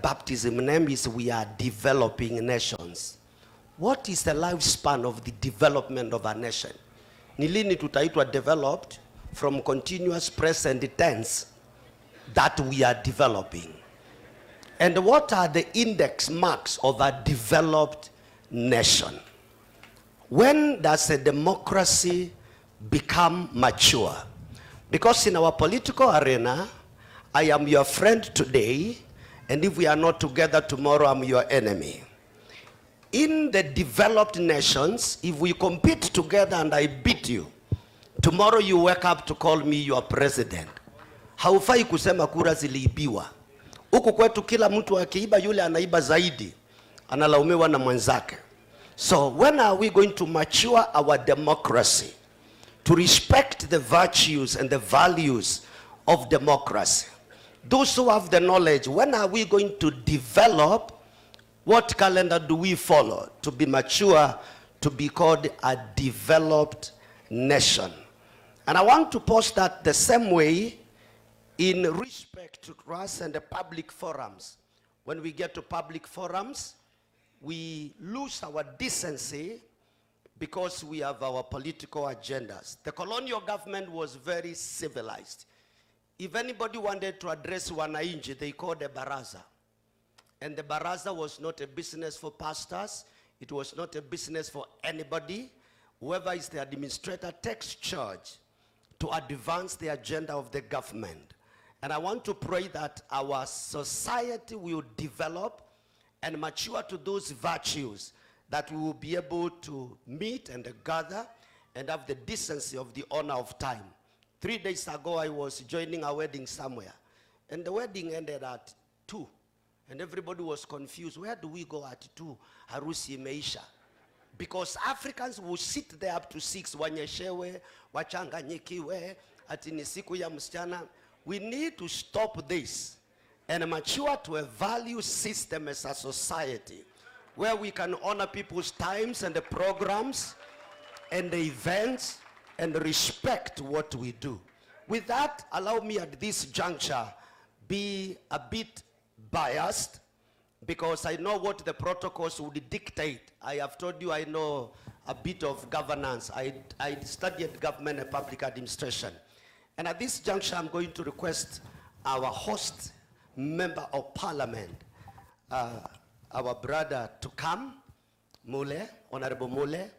baptism name is We Are Developing Nations. What is the lifespan of the development of a nation? Ni lini tutaitwa developed? From continuous present tense that we are developing. And what are the index marks of a developed nation? When does a democracy become mature? Because in our political arena, I am your friend today, and if we are not together tomorrow, I'm your enemy. In the developed nations, if we compete together and I beat you, tomorrow you wake up to call me your president. Haufai kusema kura ziliibiwa. Huku kwetu kila mtu akiiba yule anaiba zaidi, analaumiwa na mwenzake. So when are we going to mature our democracy to respect the virtues and the values of democracy? Those who have the knowledge, when are we going to develop? What calendar do we follow to be mature, to be called a developed nation? And I want to post that the same way in respect to us and the public forums. When we get to public forums, we lose our decency because we have our political agendas. The colonial government was very civilized. If anybody wanted to address wananchi, they called a baraza. And the baraza was not a business for pastors. It was not a business for anybody. Whoever is the administrator takes charge to advance the agenda of the government. And I want to pray that our society will develop and mature to those virtues, that we will be able to meet and gather and have the decency of the honor of time. 3 days ago, I was joining a wedding somewhere, and the wedding ended at 2. And everybody was confused. Where do we go at 2? Harusi imeisha. Because Africans will sit there up to 6. Wanyeshewe, wachanganyikiwe, ati ni siku ya msichana. We need to stop this and mature to a value system as a society where we can honor people's times and the programs and the events and respect what we do. With that, allow me at this juncture be a bit biased, because I know what the protocols would dictate. I have told you I know a bit of governance. I studied government and public administration. And at this juncture, I'm going to request our host member of parliament, our brother to come, Mule, Honorable Mule.